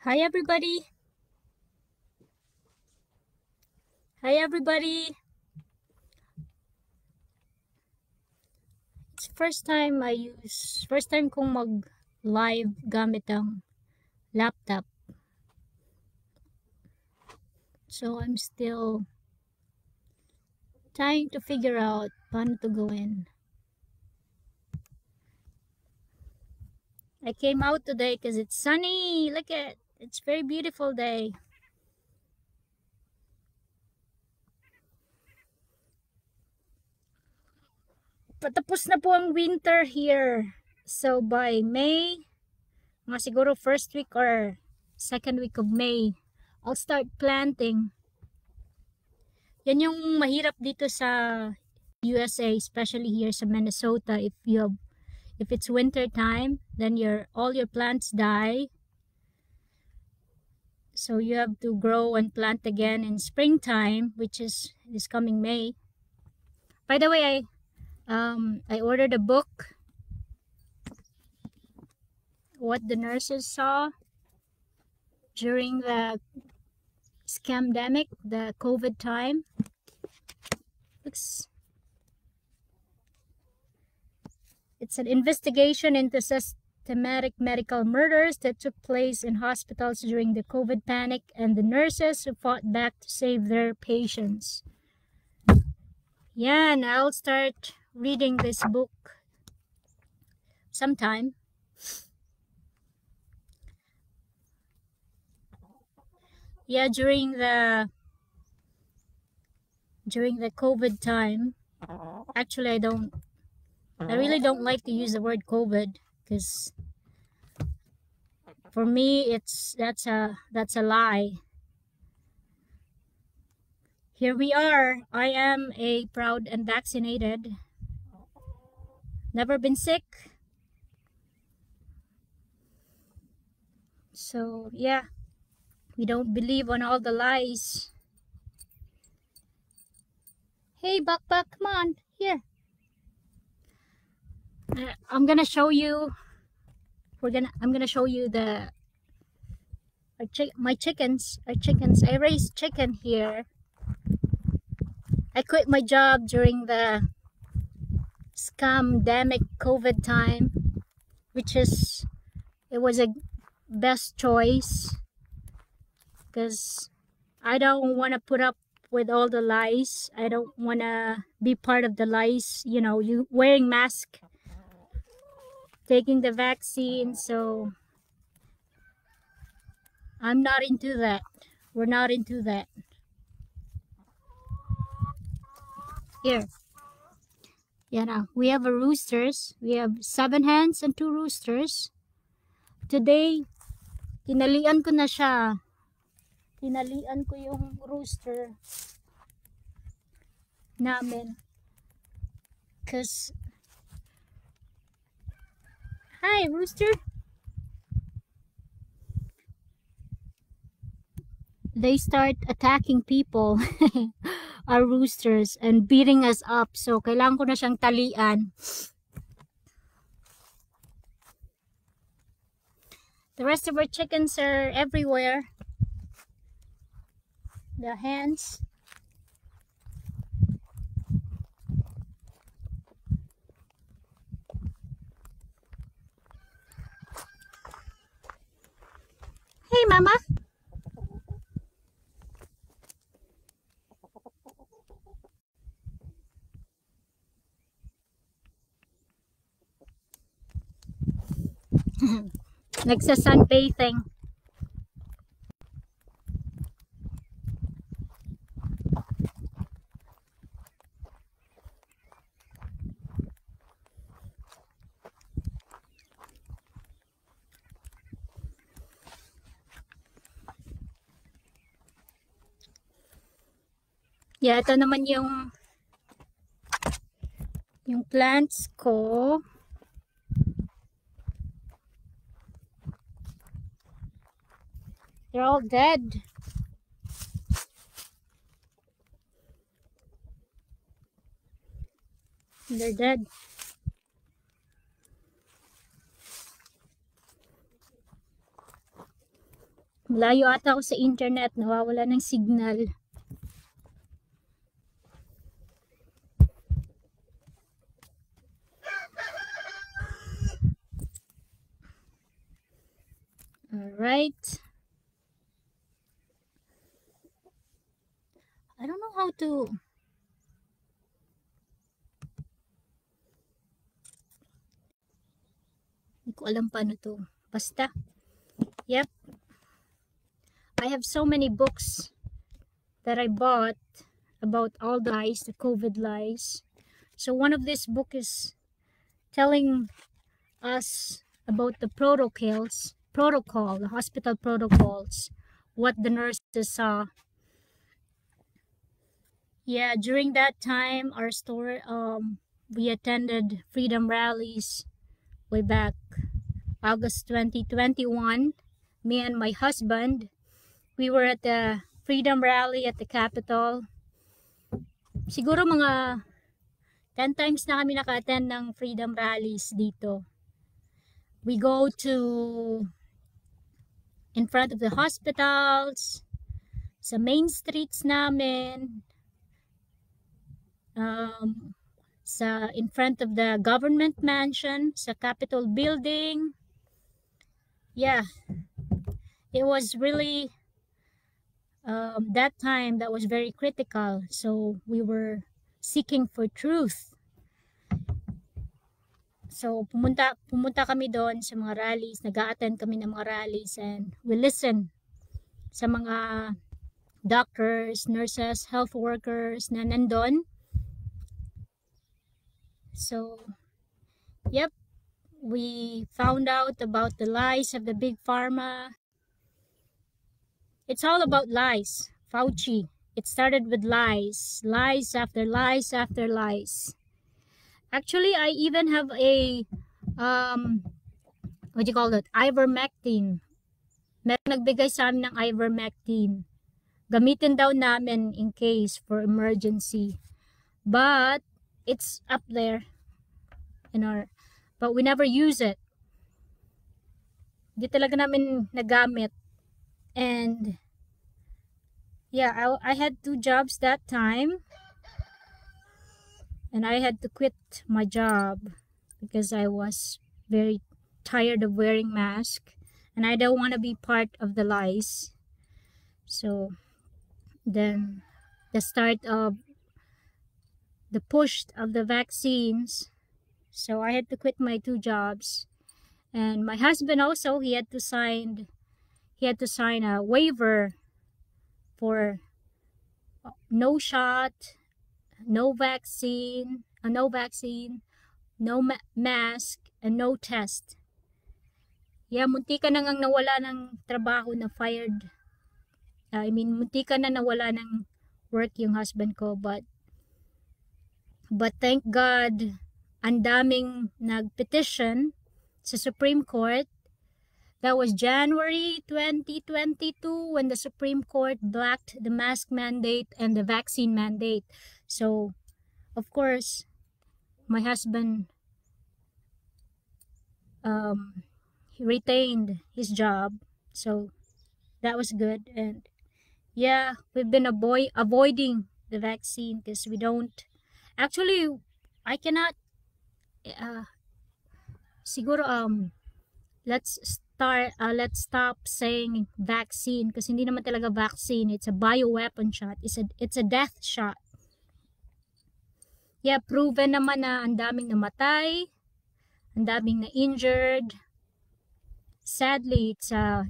Hi everybody. Hi everybody. It's first time kong mag live gamit ang laptop. So I'm still trying to figure out paano to go in. I came out today because it's sunny. Look at it's very beautiful day. Patapos na po ang winter here. So by May, mga siguro first week or second week of May, I'll start planting. Yan yung mahirap dito sa USA, especially here sa Minnesota. If it's winter time, then all your plants die. So you have to grow and plant again in springtime, which is this coming May. By the way, I ordered a book, What the Nurses Saw during the scamdemic, the COVID time. It's an investigation into systematic medical murders that took place in hospitals during the COVID panic and the nurses who fought back to save their patients. Yeah, and I'll start reading this book sometime. Yeah, during the COVID time, actually I really don't like to use the word COVID because for me that's a lie. Here we are. I am a proud and vaccinated. Never been sick. So yeah, we don't believe on all the lies. Hey, Buck, come on, here. I'm gonna show you. I'm gonna show you my chickens. Our chickens. I raised chicken here. I quit my job during the scamdemic COVID time, it was a best choice because I don't want to put up with all the lies. I don't want to be part of the lies. You know, you wearing mask, taking the vaccine. So I'm not into that. We're not into that. Here. Yeah, now we have roosters. We have 7 hens and 2 roosters. Today, tinalian ko na siya. Tinalian ko yung rooster namin. Cause, hi rooster. They start attacking people, our roosters, and beating us up. So, kailangan ko na siyang talian. The rest of our chickens are everywhere. The hens. Hey, Mama. Nagsa-sunbathing. Yeah, ito naman yung plants ko. They're all dead. They're dead. Layo ata ako sa internet, nawawala ng signal. Alright. I don't know how to... Hindi ko alam paano to. Basta. Yep. I have so many books that I bought about all the lies, the COVID lies. So one of this book is telling us about the protocol, the hospital protocols, what the nurses saw. Yeah, during that time, we attended freedom rallies way back August 2021. Me and my husband, we were at the freedom rally at the Capitol. Siguro mga 10 times na kami naka-attend ng freedom rallies dito. We go to in front of the hospitals, sa main streets namin, in front of the government mansion, sa Capitol building. Yeah, it was really that time that was very critical, so we were seeking for truth. So pumunta kami doon sa mga rallies, nag-a-attend kami ng mga rallies, and we listen sa mga doctors, nurses, health workers na nandun. So yep, we found out about the lies of the big pharma. It's all about lies. Fauci. It started with lies. Lies after lies after lies. Actually, I even have a what do you call it? Ivermectin. Meron nagbigay sa amin ng ivermectin. Gamitin daw namin in case for emergency. But it's up there in our, but we never use it. Di talaga namin nagamit. And yeah, I had 2 jobs that time, and I had to quit my job because I was very tired of wearing mask, and I don't want to be part of the lies. So then the start of the push of the vaccines, so I had to quit my 2 jobs. And my husband also, he had to sign a waiver for no shot, no vaccine, no mask, and no test. Yeah, munti ka na ngang nawala ng trabaho, na fired. Munti ka na nawala ng work yung husband ko, but thank God, ang daming nagpetition sa Supreme Court. That was January 2022 when the Supreme Court blocked the mask mandate and the vaccine mandate. So, of course, my husband he retained his job. So, that was good. And yeah, we've been avoiding the vaccine because we don't... Actually, I cannot... siguro, let's stop saying vaccine, kasi hindi naman talaga vaccine. It's a bioweapon shot. It's a death shot. Yeah, proven naman na ang daming namatay, ang daming na injured. Sadly, it's a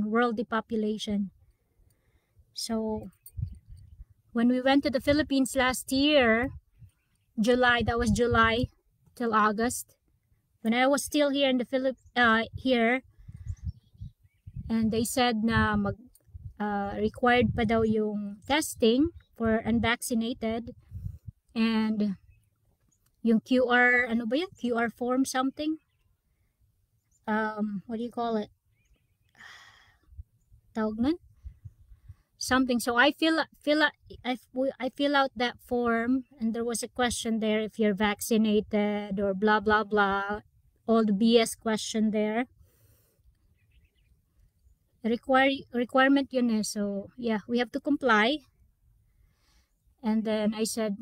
world depopulation. So when we went to the Philippines last year, July till August, when I was still here in the here, and they said na required pa daw yung testing for unvaccinated, and yung QR, ano ba yan? QR form something? What do you call it? Tawag nun? Something. So I fill out that form, and there was a question there if you're vaccinated or blah blah blah, all the BS question there. requirement yun eh. So, yeah, we have to comply. And then I said,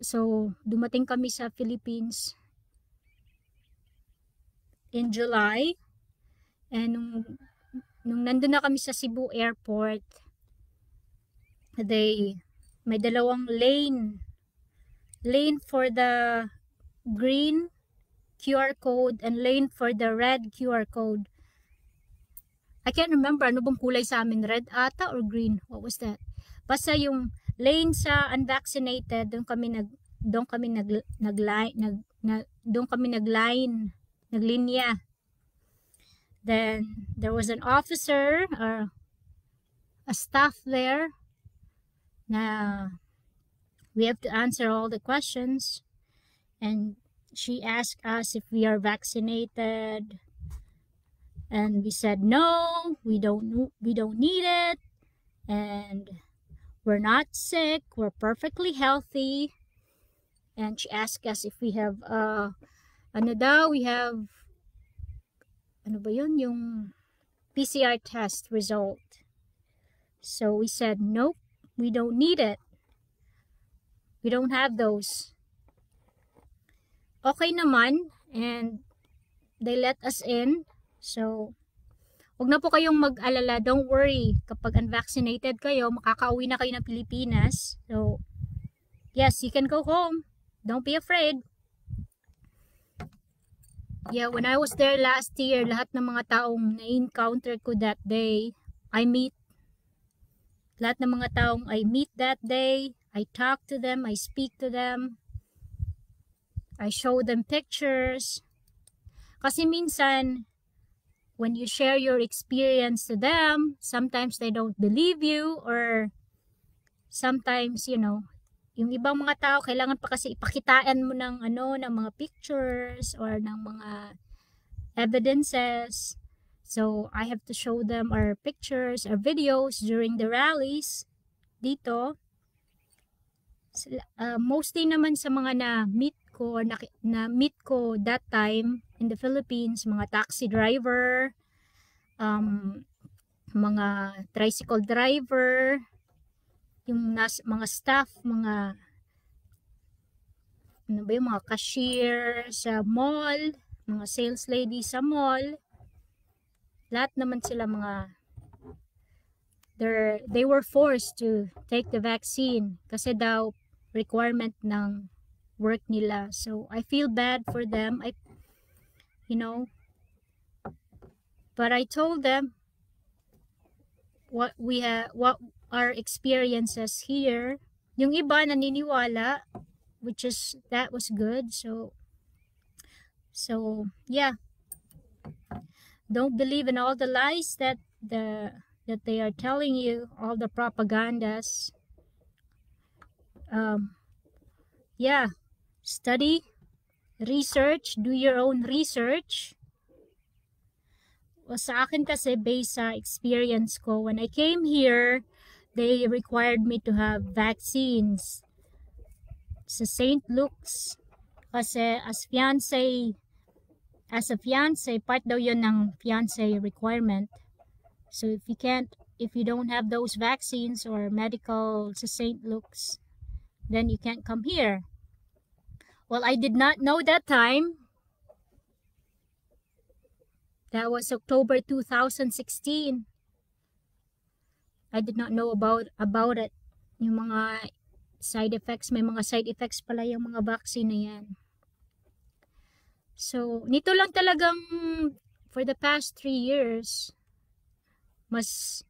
so dumating kami sa Philippines in July. And nung nandun na kami sa Cebu Airport, may dalawang lane for the green QR code and lane for the red QR code. I can't remember ano bang kulay sa amin, red ata or green, what was that? Basta yung lane sa unvaccinated, doon kami naglinya. Then there was an officer or a staff there na we have to answer all the questions, and she asked us if we are vaccinated, and we said no, we don't need it, and we're not sick, we're perfectly healthy. And she asked us if we have yung PCR test result. So we said nope, we don't need it, we don't have those. Okay naman, and they let us in. So huwag na po kayong mag-alala, don't worry, kapag unvaccinated kayo, makakauwi na kayo ng Pilipinas. So yes, you can go home, don't be afraid. Yeah, when I was there last year, lahat ng mga taong na-encounter ko that day, lahat ng mga taong I meet that day, I talk to them, I speak to them, I show them pictures. Kasi minsan, when you share your experience to them, sometimes they don't believe you, or sometimes, yung ibang mga tao, kailangan pa kasi ipakitaan mo ng mga pictures or ng mga evidences. So I have to show them our pictures, our videos during the rallies dito. Mostly naman sa mga na-meet ko that time in the Philippines, mga taxi driver, mga tricycle driver, yung mga staff, mga cashier sa mall, mga sales lady sa mall, lahat naman sila they were forced to take the vaccine kasi daw requirement ng work nila. So I feel bad for them. But I told them what our experiences here. Yung iba naniniwala, that was good. So yeah, don't believe in all the lies that they are telling you, all the propagandas. Yeah, study, research, do your own research. Sa akin kasi, based sa experience ko, when I came here, they required me to have vaccines sa St. Luke's kasi as a fiance, part daw yun ng fiance requirement. So if you don't have those vaccines or medical sa St. Luke's, then you can't come here. Well, I did not know that time. That was October 2016. I did not know about it. Yung mga side effects, may mga side effects pala yung mga vaccine na yan. So, nito lang talagang for the past 3 years, mas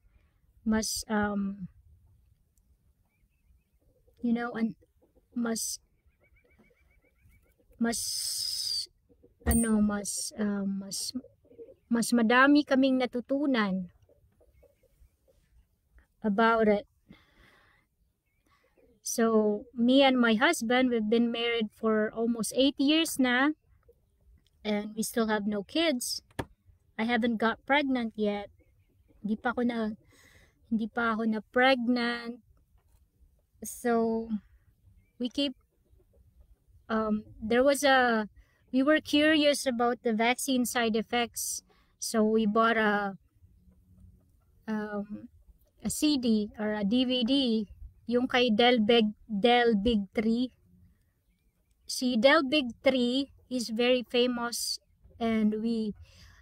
madami kaming natutunan about it. So, me and my husband, we've been married for almost 8 years na, and we still have no kids. I haven't got pregnant yet. Hindi pa ako na pregnant. So, we were curious about the vaccine side effects. So we bought a CD or a DVD, yung kay Del Big 3. Si Del Big 3 is very famous, and we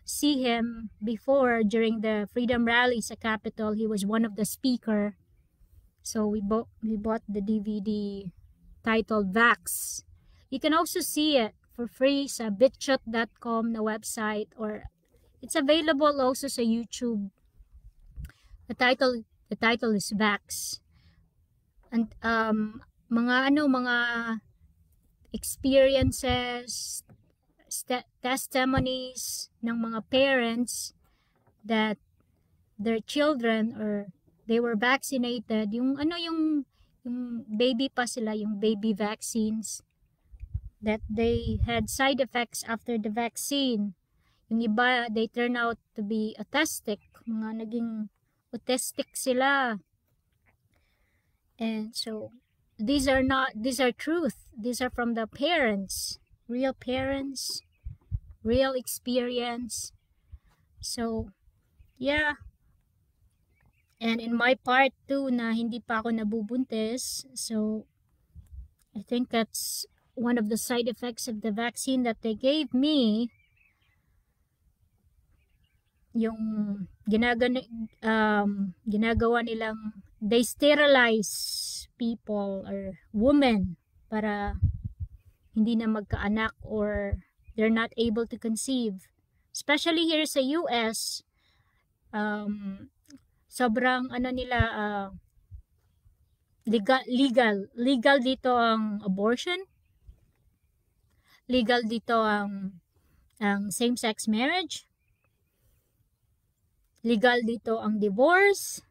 see him before during the Freedom Rally sa Capitol. He was one of the speaker. So we bought the DVD titled Vax. You can also see it for free sa bitchute.com na website, or it's available also sa YouTube. The title is Vax. And mga experiences, testimonies ng mga parents that their children or they were vaccinated, yung baby pa sila, yung baby vaccines, that they had side effects after the vaccine. Yung iba, they turn out to be autistic, mga naging autistic sila. And so these are truth. These are from the parents, real experience. So yeah. And in my part too, na hindi pa ako nabubuntis, so I think that's one of the side effects of the vaccine that they gave me. Yung ginagawa nilang, they sterilize people or women para hindi na magkaanak or they're not able to conceive. Especially here sa US, sobrang legal dito ang abortion, legal dito ang same-sex marriage, legal dito ang divorce.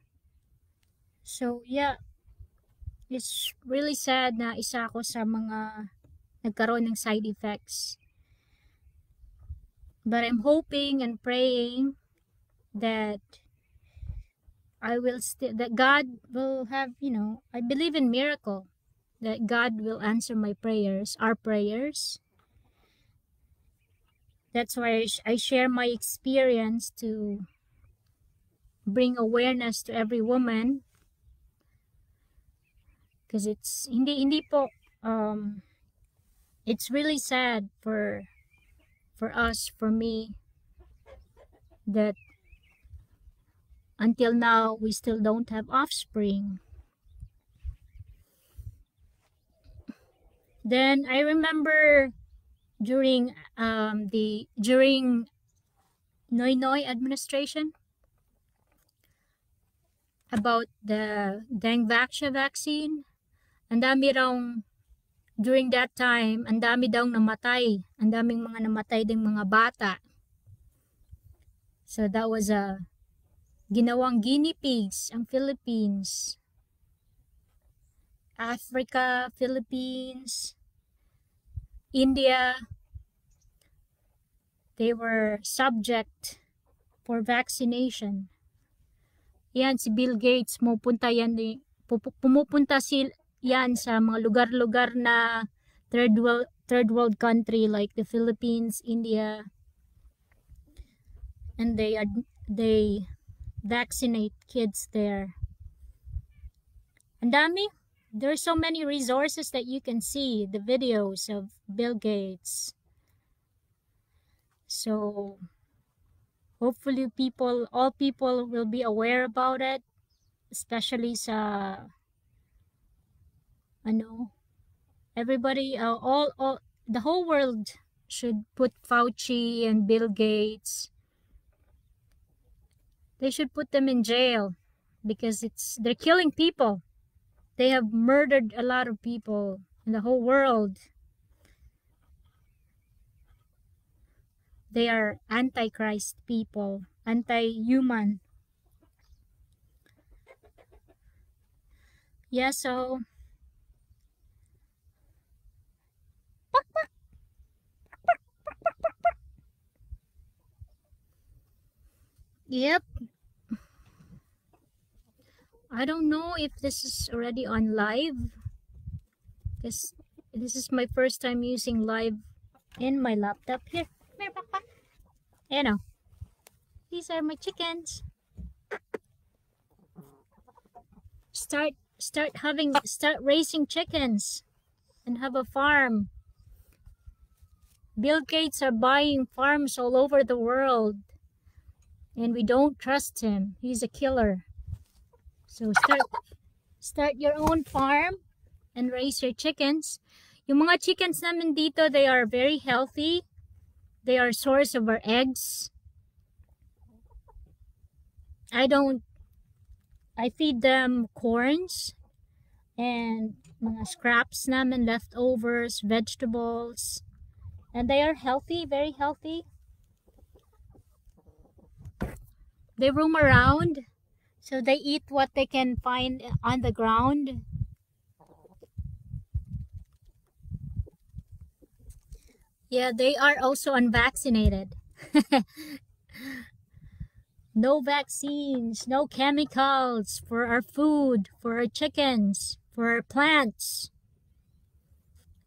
So yeah, it's really sad na isa ako sa mga nagkaroon ng side effects. But I'm hoping and praying that that God will have, I believe in miracle, that God will answer my prayers, our prayers. That's why I share my experience to bring awareness to every woman, because it's hindi po it's really sad for us, for me, that until now we still don't have offspring. Then I remember during Noynoy administration, about the dengue vaccine, ang dami raw during that time, ang dami daw namatay, ang daming mga namatay ding mga bata. So that was ginawang guinea pigs ang Philippines, Africa, Philippines, India. They were subject for vaccination. Yan, si Bill Gates, pumupunta yan sa mga lugar-lugar na third world country like the Philippines, India, and they vaccinate kids there. Ang dami. There are so many resources that you can see the videos of Bill Gates. So hopefully all people will be aware about it, especially sa everybody, all the whole world should put Fauci and Bill Gates. They should put them in jail because they're killing people. They have murdered a lot of people in the whole world. They are antichrist people, anti-human. Yeah, so yep. I don't know if this is already on live, because this is my first time using live in my laptop. Here, these are my chickens. start raising chickens and have a farm. Bill Gates are buying farms all over the world, and we don't trust him. He's a killer. So start your own farm and raise your chickens. Yung mga chickens namin dito, they are very healthy. They are source of our eggs. I feed them corns and mga scraps namin, leftovers, vegetables. And they are healthy, very healthy. They roam around, so they eat what they can find on the ground. Yeah, they are also unvaccinated. No vaccines, no chemicals for our food, for our chickens, for our plants.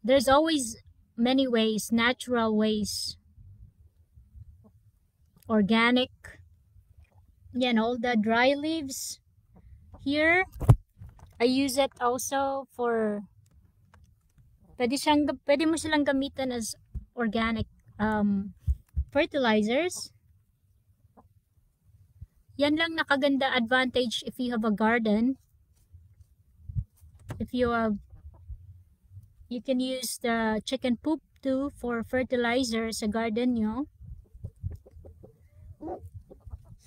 There's always many ways, natural ways, organic. Yan, all the dry leaves here, I use it also for, pwede mo silang gamitan as organic fertilizers. Yan lang nakaganda advantage if you have a garden. If you have, you can use the chicken poop too for fertilizer sa garden nyo.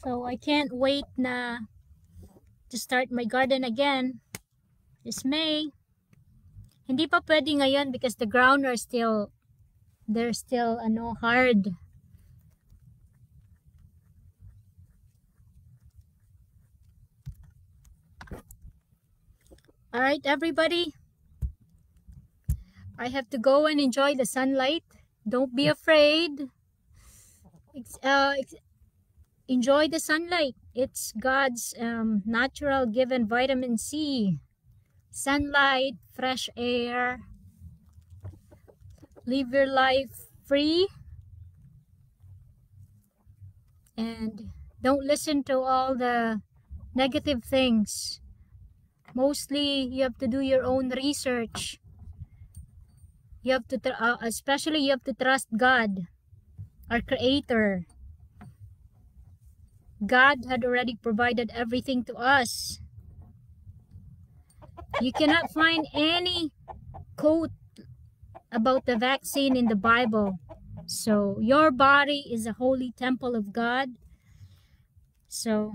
So I can't wait na to start my garden again this May. Hindi pa pwede ngayon because the ground are still, they're still hard. Alright, everybody, I have to go and enjoy the sunlight. Don't be afraid. Enjoy the sunlight. It's God's natural given vitamin C. Sunlight, fresh air. Live your life free. And don't listen to all the negative things. Mostly, you have to do your own research. You have to, especially you have to trust God, our Creator. God had already provided everything to us. You cannot find any quote about the vaccine in the Bible. So your body is a holy temple of God. So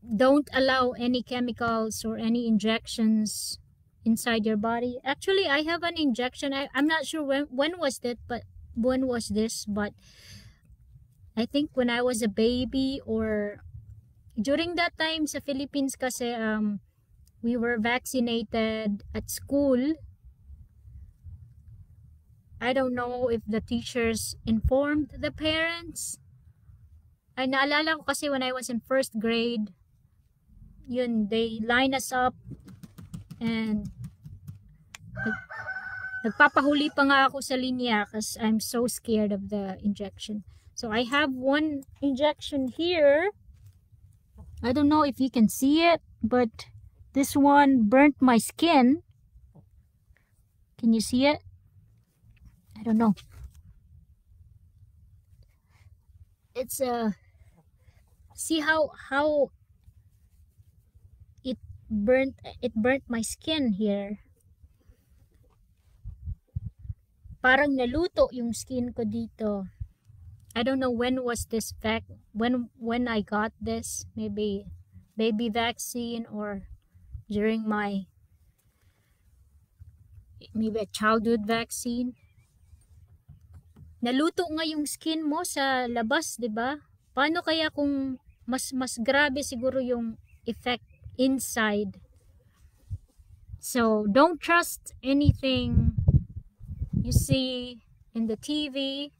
don't allow any chemicals or any injections inside your body. Actually, I have an injection. I'm not sure when was this, but I think when I was a baby or during that time sa Philippines kasi we were vaccinated at school. I don't know if the teachers informed the parents. Ay naalala ko kasi when I was in first grade, yun, they line us up and nagpapahuli pa nga ako sa linya because I'm so scared of the injection. So I have one injection here. I don't know if you can see it, but this one burnt my skin. Can you see it? I don't know. It's see how it burnt my skin here. Parang naluto yung skin ko dito. I don't know when was this when I got this, maybe baby vaccine or during my maybe a childhood vaccine. Naluto nga yung skin mo sa labas, 'di ba? Paano kaya kung mas grabe siguro yung effect inside? So, don't trust anything you see in the TV,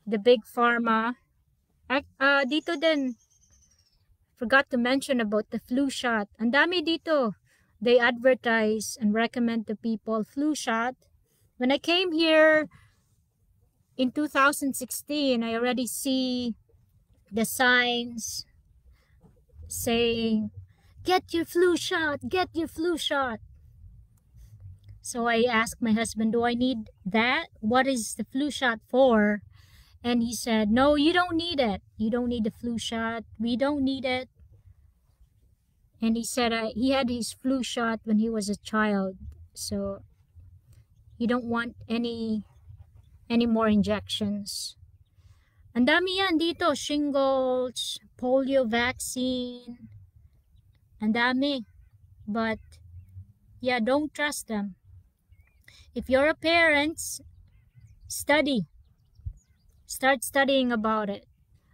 the big pharma. Dito din, forgot to mention about the flu shot. Ang dami dito. They advertise and recommend to people flu shot. When I came here in 2016, I already see the signs saying get your flu shot, get your flu shot. So I asked my husband, do I need that? What is the flu shot for? And he said, no, you don't need it. You don't need the flu shot. We don't need it. And he said he had his flu shot when he was a child. So you don't want any more injections. Ang dami yan dito. Shingles, polio vaccine. Ang dami. But yeah, don't trust them. If you're a parent, study. Start studying about it.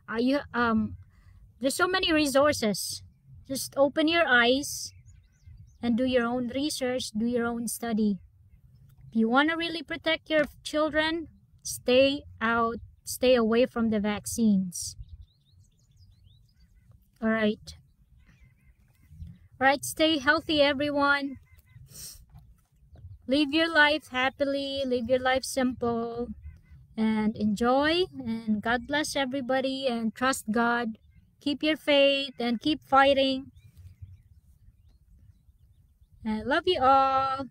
There's so many resources. Just open your eyes and do your own research, do your own study. If you want to really protect your children, stay away from the vaccines. Alright, stay healthy, everyone. Live your life happily, live your life simple, and enjoy, and God bless everybody, and trust God. Keep your faith and keep fighting. I love you all.